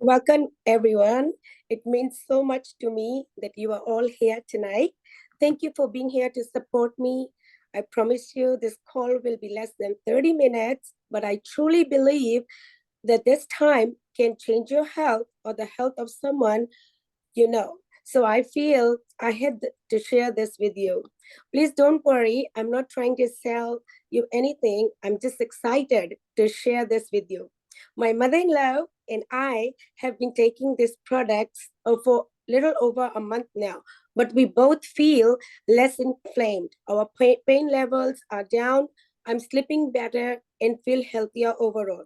Welcome, everyone. It means so much to me that you are all here tonight. Thank you for being here to support me. I promise you this call will be less than 30 minutes, but I truly believe that this time can change your health or the health of someone you know. So I feel I had to share this with you. Please don't worry, I'm not trying to sell you anything. I'm just excited to share this with you. My mother in law and I have been taking these products for little over a month now, but we both feel less inflamed. Our pain levels are down. I'm sleeping better and feel healthier overall.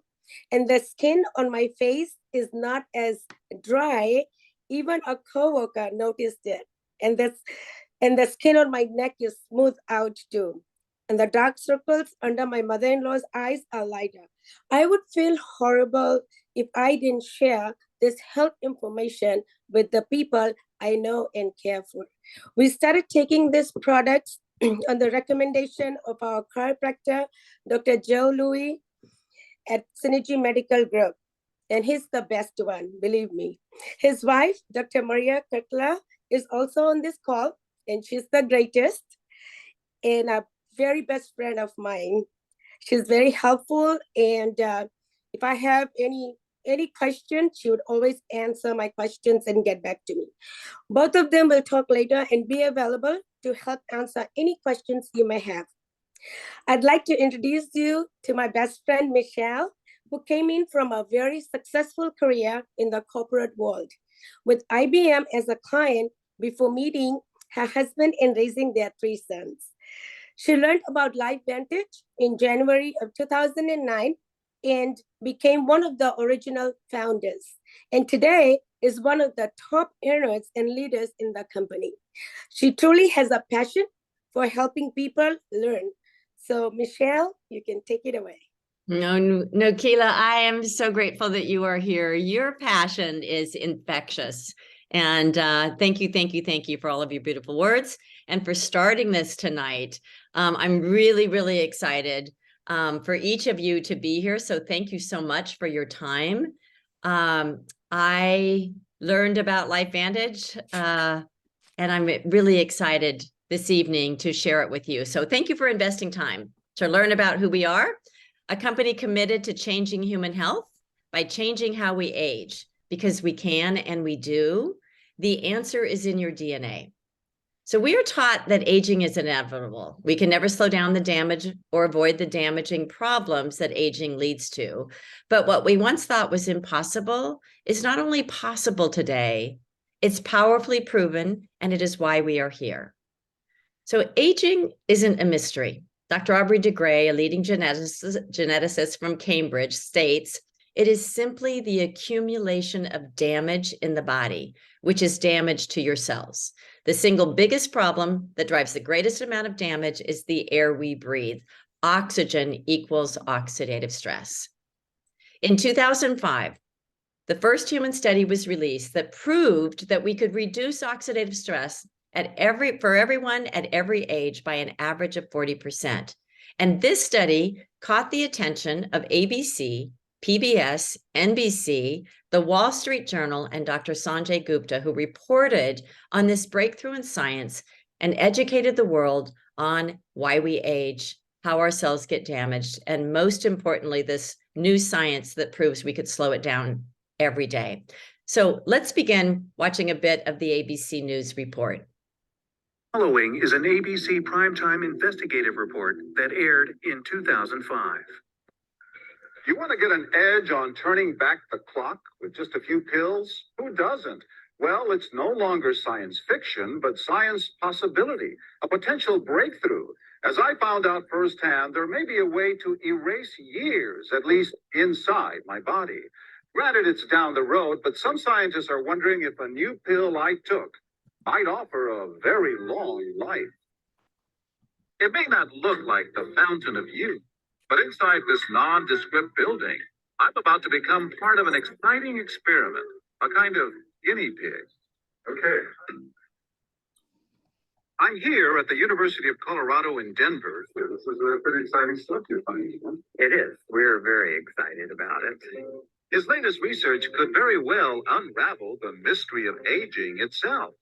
And the skin on my face is not as dry. Even a coworker noticed it. And the skin on my neck is smooth out too. And the dark circles under my mother-in-law's eyes are lighter. I would feel horrible if I didn't share this health information with the people I know and care for. We started taking these products on the recommendation of our chiropractor, Dr. Joe Louis at Synergy Medical Group. And he's the best one, believe me. His wife, Dr. Maria Kutler, is also on this call, and she's the greatest and a very best friend of mine. She's very helpful, and if I have any questions, she would always answer my questions and get back to me. Both of them will talk later and be available to help answer any questions you may have. I'd like to introduce you to my best friend, Michelle, who came in from a very successful career in the corporate world, with IBM as a client before meeting her husband and raising their three sons. She learned about LifeVantage in January of 2009 and became one of the original founders. And today is one of the top earners and leaders in the company. She truly has a passion for helping people learn. So, Michelle, you can take it away. No, Keela, I am so grateful that you are here. Your passion is infectious. And thank you for all of your beautiful words and for starting this tonight. I'm really, really excited for each of you to be here. So thank you so much for your time. I learned about LifeVantage and I'm really excited this evening to share it with you. So thank you for investing time to learn about who we are. A company committed to changing human health by changing how we age, because we can and we do. The answer is in your DNA. So we are taught that aging is inevitable. We can never slow down the damage or avoid the damaging problems that aging leads to. But what we once thought was impossible is not only possible today, it's powerfully proven, and it is why we are here. So aging isn't a mystery. Dr. Aubrey de Grey, a leading geneticist from Cambridge, states, it is simply the accumulation of damage in the body, which is damage to your cells. The single biggest problem that drives the greatest amount of damage is the air we breathe. Oxygen equals oxidative stress. In 2005, the first human study was released that proved that we could reduce oxidative stress for everyone at every age by an average of 40%. And this study caught the attention of ABC, PBS, NBC, the Wall Street Journal, and Dr. Sanjay Gupta, who reported on this breakthrough in science and educated the world on why we age, how our cells get damaged, and most importantly, this new science that proves we could slow it down every day. So let's begin watching a bit of the ABC News report. Following is an ABC primetime investigative report that aired in 2005. You want to get an edge on turning back the clock with just a few pills? Who doesn't? Well, it's no longer science fiction, but science possibility, a potential breakthrough. As I found out firsthand, there may be a way to erase years, at least inside my body. Granted, it's down the road, but some scientists are wondering if a new pill I took might offer a very long life. It may not look like the fountain of youth, but inside this nondescript building, I'm about to become part of an exciting experiment, a kind of guinea pig. Okay. I'm here at the University of Colorado in Denver. This is pretty exciting stuff you're finding. Huh? It is. We're very excited about it. His latest research could very well unravel the mystery of aging itself.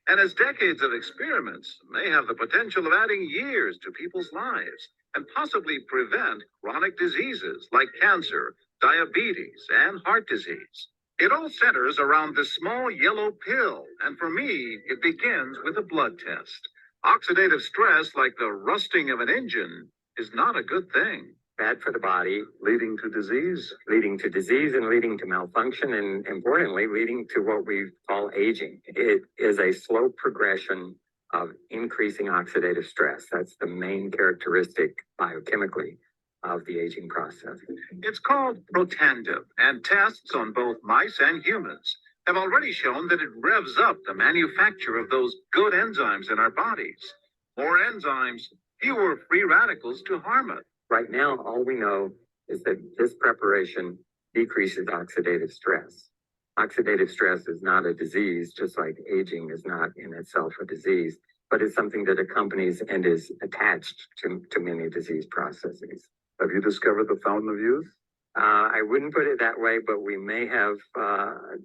And his decades of experiments may have the potential of adding years to people's lives and possibly prevent chronic diseases like cancer, diabetes, and heart disease. It all centers around this small yellow pill, and for me, it begins with a blood test. Oxidative stress, like the rusting of an engine, is not a good thing. Bad for the body, Leading to disease. and leading to malfunction, and importantly, leading to what we call aging. It is a slow progression of increasing oxidative stress. That's the main characteristic biochemically of the aging process. It's called Protandim, and tests on both mice and humans have already shown that it revs up the manufacture of those good enzymes in our bodies. More enzymes, fewer free radicals to harm us. Right now, all we know is that this preparation decreases oxidative stress. Oxidative stress is not a disease, just like aging is not in itself a disease, but it's something that accompanies and is attached to many disease processes. Have you discovered the fountain of youth? I wouldn't put it that way, but we may have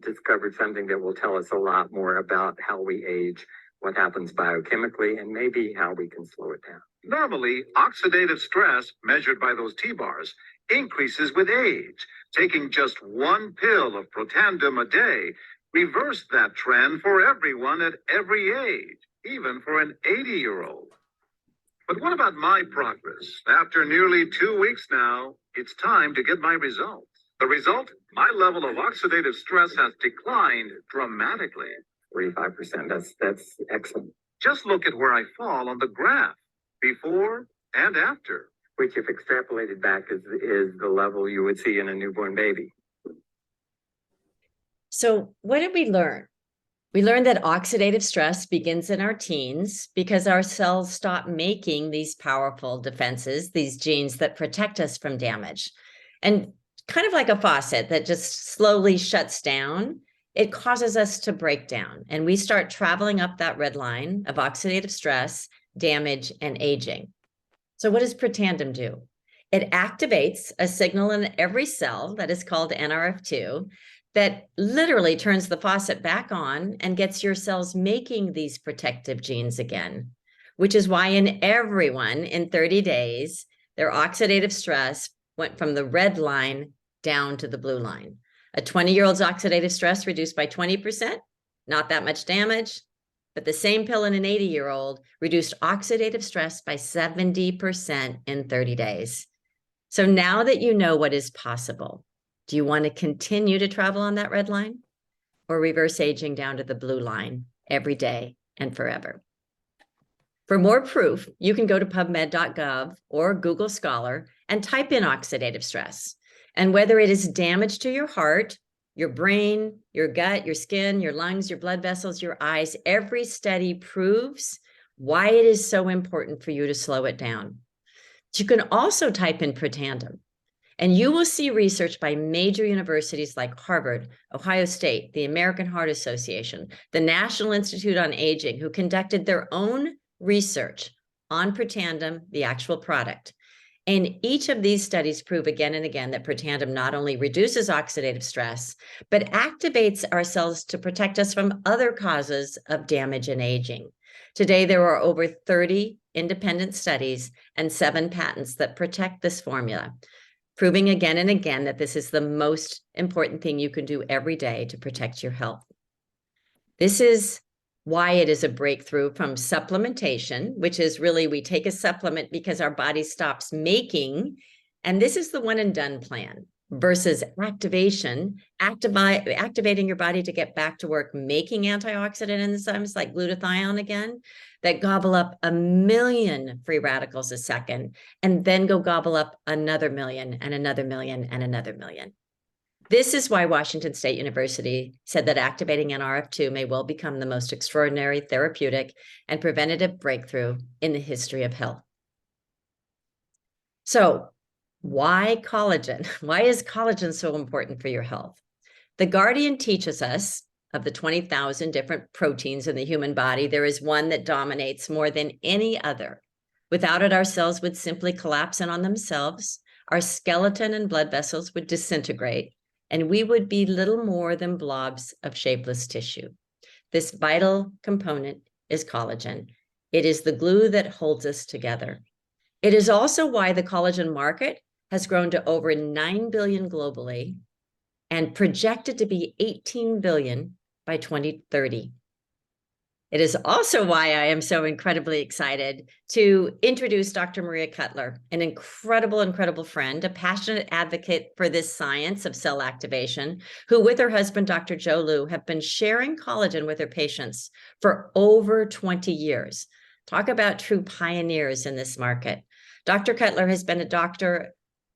discovered something that will tell us a lot more about how we age, what happens biochemically, and maybe how we can slow it down. Normally, oxidative stress, measured by those T-bars, increases with age. Taking just one pill of Protandim a day reversed that trend for everyone at every age, even for an 80-year-old. But what about my progress? After nearly 2 weeks now, it's time to get my results. The result? My level of oxidative stress has declined dramatically. 45%, that's excellent. Just look at where I fall on the graph, before and after. Which, if extrapolated back, is the level you would see in a newborn baby. So what did we learn? We learned that oxidative stress begins in our teens because our cells stop making these powerful defenses, these genes that protect us from damage. And kind of like a faucet that just slowly shuts down, it causes us to break down. And we start traveling up that red line of oxidative stress, damage, and aging. So what does Protandim do? It activates a signal in every cell that is called NRF2 that literally turns the faucet back on and gets your cells making these protective genes again, which is why in everyone in 30 days, their oxidative stress went from the red line down to the blue line. A 20-year-old's oxidative stress reduced by 20%, not that much damage, but the same pill in an 80-year-old reduced oxidative stress by 70% in 30 days. So now that you know what is possible, do you want to continue to travel on that red line or reverse aging down to the blue line every day and forever? For more proof, you can go to PubMed.gov or Google Scholar and type in oxidative stress. And whether it is damage to your heart, your brain, your gut, your skin, your lungs, your blood vessels, your eyes, every study proves why it is so important for you to slow it down. You can also type in Protandim, and you will see research by major universities like Harvard, Ohio State, the American Heart Association, the National Institute on Aging, who conducted their own research on Protandim, the actual product. And each of these studies prove again and again that Protandim not only reduces oxidative stress, but activates our cells to protect us from other causes of damage and aging. Today, there are over 30 independent studies and 7 patents that protect this formula, proving again and again that this is the most important thing you can do every day to protect your health. This is why it is a breakthrough from supplementation, which is really we take a supplement because our body stops making, and this is the one and done plan, versus activation, activating your body to get back to work, making antioxidant enzymes like glutathione again, that gobble up 1 million free radicals a second, and then go gobble up another million and another million and another million. This is why Washington State University said that activating NRF2 may well become the most extraordinary therapeutic and preventative breakthrough in the history of health. So why collagen? Why is collagen so important for your health? The Guardian teaches us of the 20,000 different proteins in the human body, there is one that dominates more than any other. Without it, our cells would simply collapse in on themselves, our skeleton and blood vessels would disintegrate, and we would be little more than blobs of shapeless tissue. This vital component is collagen. It is the glue that holds us together. It is also why the collagen market has grown to over 9 billion globally and projected to be 18 billion by 2030. It is also why I am so incredibly excited to introduce Dr. Maria Cutler, an incredible friend, a passionate advocate for this science of cell activation, who with her husband, Dr. Joe Liu, have been sharing collagen with her patients for over 20 years. Talk about true pioneers in this market. Dr. Cutler has been a doctor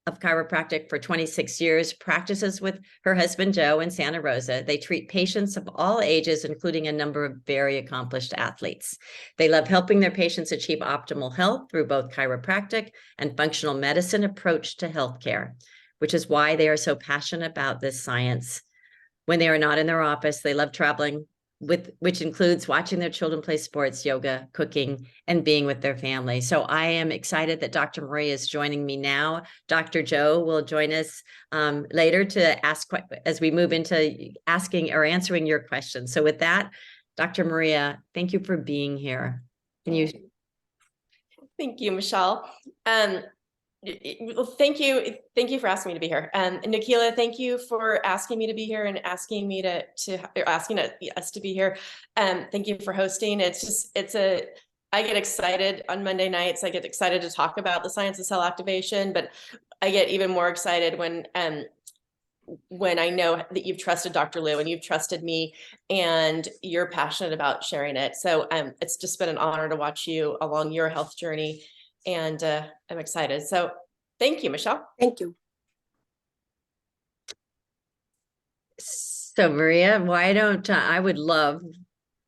of chiropractic for 26 years, practices with her husband, Joe, in Santa Rosa. They treat patients of all ages, including a number of very accomplished athletes. They love helping their patients achieve optimal health through both chiropractic and functional medicine approach to healthcare, which is why they are so passionate about this science. When they are not in their office, they love traveling, which includes watching their children play sports, yoga, cooking, and being with their family. So I am excited that Dr. Maria is joining me now. Dr. Joe will join us later to ask as we move into asking or answering your questions. So with that, Dr. Maria, thank you for being here. Can you? Thank you, Michelle. Well, thank you for asking me to be here. Nikila, thank you for asking me to be here and asking me asking us to be here. Thank you for hosting. I get excited on Monday nights. I get excited to talk about the science of cell activation, but I get even more excited when I know that you've trusted Dr. Liu and you've trusted me and you're passionate about sharing it. So it's just been an honor to watch you along your health journey. And I'm excited. So thank you, Michelle. Thank you. So Maria, why don't I would love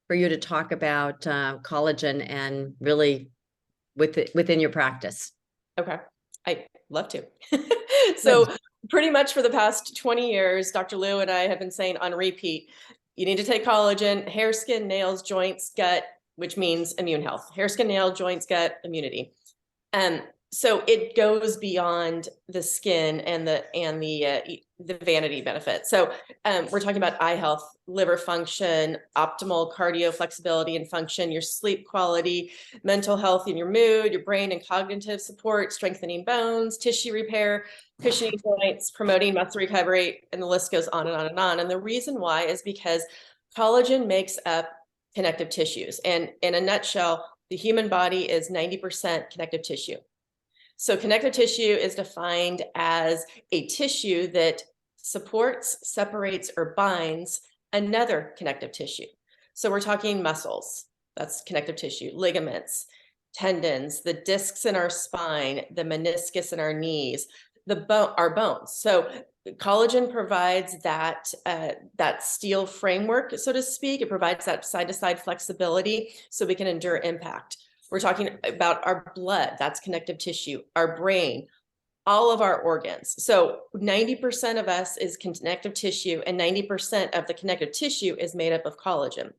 for you to talk about collagen and really within your practice. Okay, I'd love to. So pretty much for the past 20 years, Dr. Liu and I have been saying on repeat, you need to take collagen, hair, skin, nails, joints, gut, which means immune health. Hair, skin, nail, joints, gut, immunity. So it goes beyond the skin and the vanity benefit. So we're talking about eye health, liver function, optimal cardio flexibility and function, your sleep quality, mental health and your mood, your brain and cognitive support, strengthening bones, tissue repair, cushioning joints, promoting muscle recovery, and the list goes on and on and on. And the reason why is because collagen makes up connective tissues. And in a nutshell, the human body is 90% connective tissue. So connective tissue is defined as a tissue that supports, separates, or binds another connective tissue. So we're talking muscles, that's connective tissue, ligaments, tendons, the discs in our spine, the meniscus in our knees, our bones. So collagen provides that steel framework, so to speak. It provides that side-to-side flexibility so we can endure impact. We're talking about our blood, that's connective tissue, our brain, all of our organs. So 90% of us is connective tissue and 90% of the connective tissue is made up of collagen.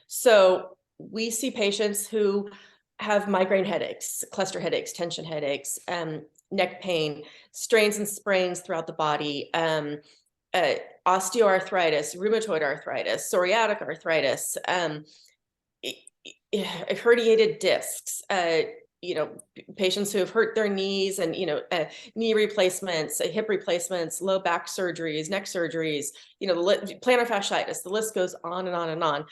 So we see patients who have migraine headaches, cluster headaches, tension headaches, neck pain, strains and sprains throughout the body, osteoarthritis, rheumatoid arthritis, psoriatic arthritis, herniated discs, patients who have hurt their knees and, knee replacements, hip replacements, low back surgeries, neck surgeries, plantar fasciitis, the list goes on and on and on.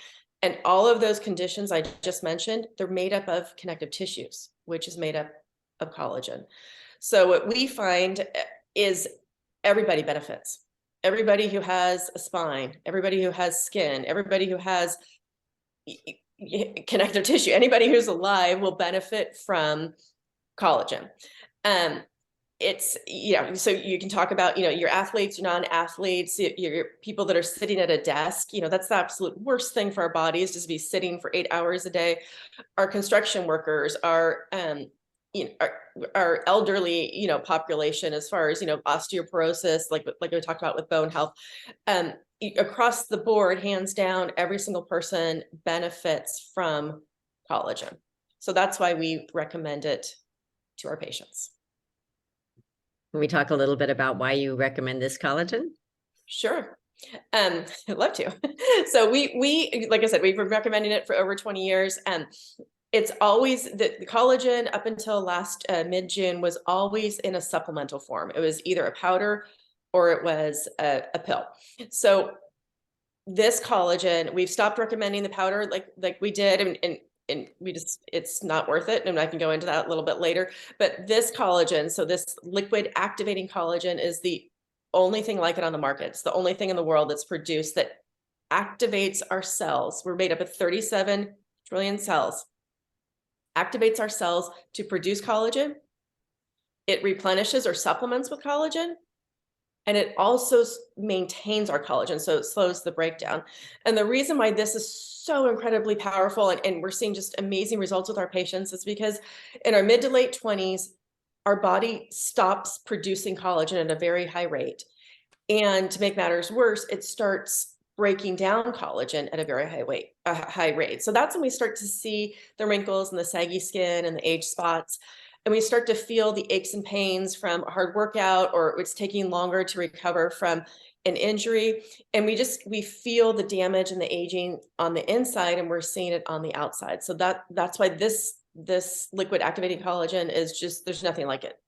And all of those conditions I just mentioned, they're made up of connective tissues, which is made up of collagen. So what we find is everybody benefits. Everybody who has a spine, everybody who has skin, everybody who has connective tissue, anybody who's alive will benefit from collagen. It's, so you can talk about, your athletes, your non-athletes, your people that are sitting at a desk, that's the absolute worst thing for our bodies, just to be sitting for 8 hours a day. Our construction workers, our elderly, population, as far as, osteoporosis, like we talked about with bone health, across the board, hands down, every single person benefits from collagen. So that's why we recommend it to our patients. Can we talk a little bit about why you recommend this collagen? Sure. I'd love to. So we, like I said, we've been recommending it for over 20 years. And it's always the collagen up until last mid-June was always in a supplemental form. It was either a powder or it was a pill. So this collagen, we've stopped recommending the powder like we did, and we just, it's not worth it. And I can go into that a little bit later. But this collagen, so this liquid activating collagen is the only thing like it on the market. It's the only thing in the world that's produced that activates our cells. We're made up of 37 trillion cells. Activates our cells to produce collagen. It replenishes or supplements with collagen. And it also maintains our collagen, so it slows the breakdown. And the reason why this is so incredibly powerful, and we're seeing just amazing results with our patients, is because in our mid to late 20s, our body stops producing collagen at a very high rate. And to make matters worse, it starts breaking down collagen at a very high rate. So that's when we start to see the wrinkles and the saggy skin and the age spots. And we start to feel the aches and pains from a hard workout, or it's taking longer to recover from an injury. And we feel the damage and the aging on the inside, and we're seeing it on the outside. So that's why this liquid activating collagen is just, there's nothing like it.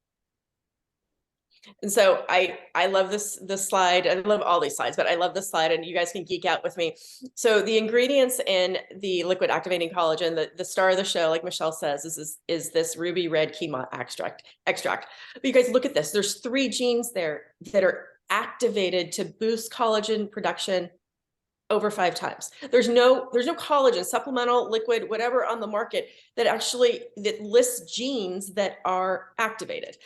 And so I love this slide. I love all these slides, but I love this slide, and you guys can geek out with me. So the ingredients in the liquid activating collagen, the star of the show, like Michelle says, is this ruby red quinoa extract. But you guys look at this. There's 3 genes there that are activated to boost collagen production over 5 times. There's no collagen, supplemental, liquid, whatever on the market that lists genes that are activated.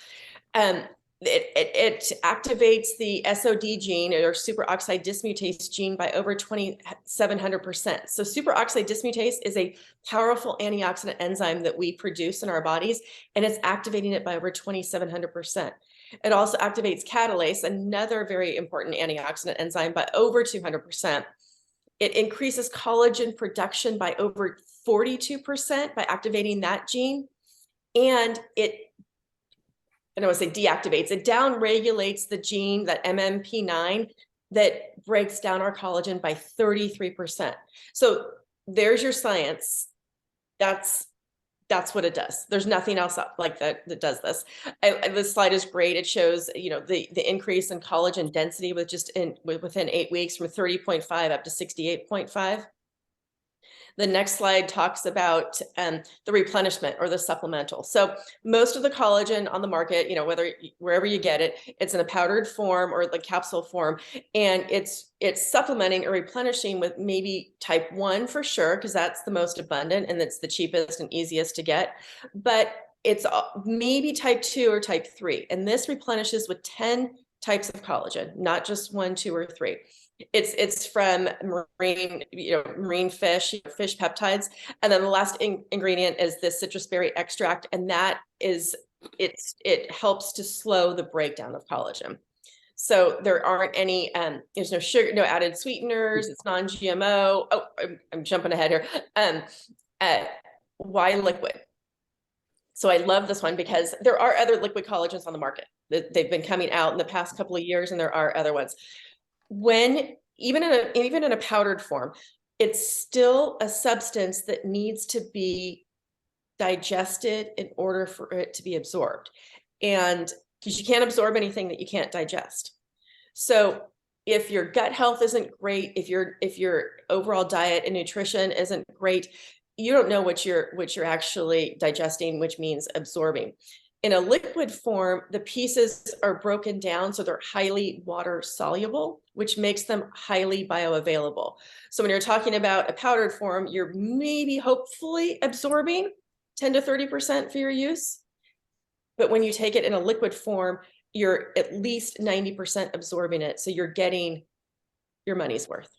It activates the SOD gene, or superoxide dismutase gene, by over 2,700%. So superoxide dismutase is a powerful antioxidant enzyme that we produce in our bodies, and it's activating it by over 2,700%. It also activates catalase, another very important antioxidant enzyme, by over 200%. It increases collagen production by over 42% by activating that gene. And I don't want to say deactivates, it downregulates the gene, that MMP9, that breaks down our collagen by 33%. So there's your science. That's what it does. There's nothing else like that does this. This slide is great. It shows, the increase in collagen density within 8 weeks, from 30.5 up to 68.5. The next slide talks about the replenishment, or the supplemental. So most of the collagen on the market, wherever you get it, it's in a powdered form or the capsule form, and it's supplementing or replenishing with maybe type 1 for sure, because that's the most abundant and it's the cheapest and easiest to get. But it's maybe type 2 or type 3, and this replenishes with 10 types of collagen, not just 1, 2, or 3. It's from marine fish peptides. And then the last ingredient is this citrus berry extract. And that it helps to slow the breakdown of collagen. So there aren't any, there's no sugar, no added sweeteners. It's non-GMO. Oh, I'm jumping ahead here. Why liquid? So I love this one because there are other liquid collagens on the market. They've been coming out in the past couple of years, and there are other ones. When even in a powdered form, it's still a substance that needs to be digested in order for it to be absorbed. And because you can't absorb anything that you can't digest. So if your gut health isn't great, if your overall diet and nutrition isn't great, you don't know what you're actually digesting, which means absorbing. In a liquid form, the pieces are broken down, so they're highly water soluble, which makes them highly bioavailable. So when you're talking about a powdered form, you're maybe hopefully absorbing 10 to 30% for your use. But when you take it in a liquid form, you're at least 90% absorbing it. So you're getting your money's worth.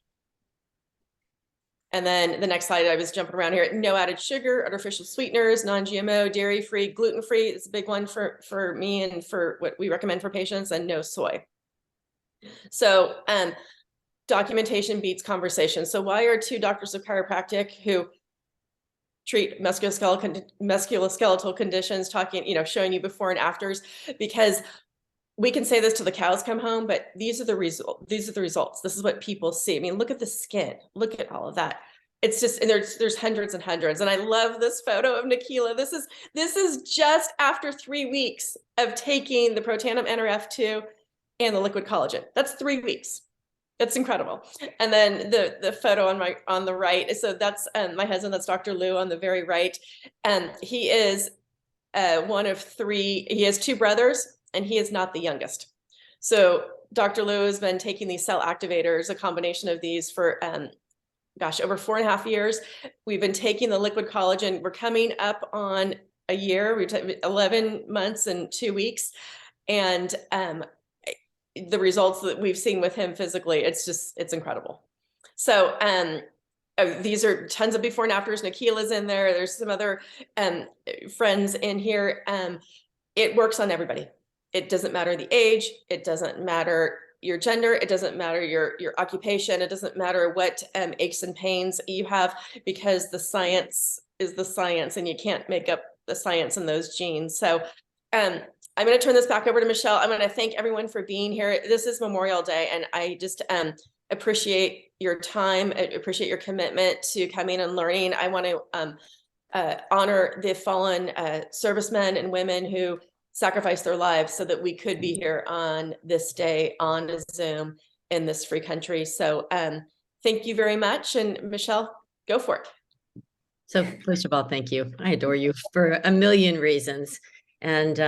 And then the next slide, I was jumping around here. No added sugar, artificial sweeteners, non-GMO, dairy-free, gluten-free. It's a big one for me and for what we recommend for patients, and no soy. So documentation beats conversation. So why are 2 doctors of chiropractic who treat musculoskeletal conditions talking, showing you before and afters? Because we can say this till the cows come home, but these are the results. This is what people see. I mean, look at the skin, look at all of that. It's just, and there's hundreds and hundreds. And I love this photo of Nikila. This is just after 3 weeks of taking the Protandim NRF2 and the liquid collagen. That's 3 weeks. That's incredible. And then the photo on the right. So that's my husband. That's Dr. Lou on the very right. And he is one of 3. He has 2 brothers, and he is not the youngest. So Dr. Lou has been taking these cell activators, a combination of these for over 4.5 years. We've been taking the liquid collagen. We're coming up on a year. We've 11 months and 2 weeks. And the results that we've seen with him physically, it's incredible. So these are tons of before and afters. Nikila's in there. There's some other friends in here. It works on everybody. It doesn't matter the age. It doesn't matter your gender. It doesn't matter your occupation. It doesn't matter what aches and pains you have, because the science is the science, and you can't make up the science in those genes. So I'm going to turn this back over to Michelle. I'm going to thank everyone for being here. This is Memorial Day, and I just appreciate your time. I appreciate your commitment to coming and learning. I want to honor the fallen servicemen and women who sacrificed their lives so that we could be here on this day on Zoom in this free country. So thank you very much. And Michelle, go for it. So first of all, thank you. I adore you for a million reasons. And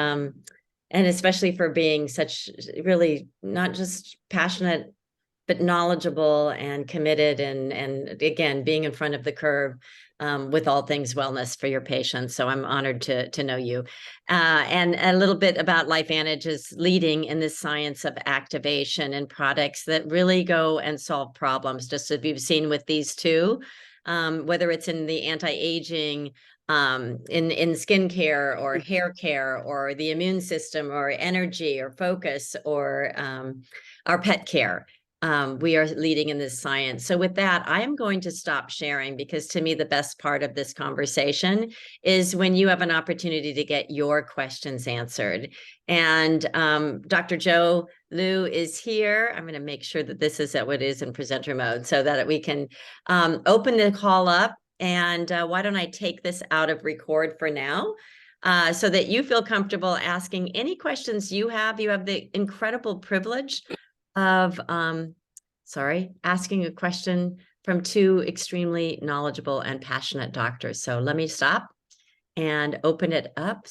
especially for being such really not just passionate, but knowledgeable and committed, and again, being in front of the curve with all things wellness for your patients. So I'm honored to know you. And a little bit about LifeVantage is leading in this science of activation and products that really go and solve problems, just as we've seen with these 2, whether it's in the anti-aging, in skincare or hair care, or the immune system, or energy, or focus, or our pet care. We are leading in this science. So with that, I am going to stop sharing, because to me, the best part of this conversation is when you have an opportunity to get your questions answered. And Dr. Joe Liu is here. I'm going to make sure that this is what it is in presenter mode so that we can open the call up. And why don't I take this out of record for now, so that you feel comfortable asking any questions you have. You have the incredible privilege of, asking a question from 2 extremely knowledgeable and passionate doctors. So let me stop and open it up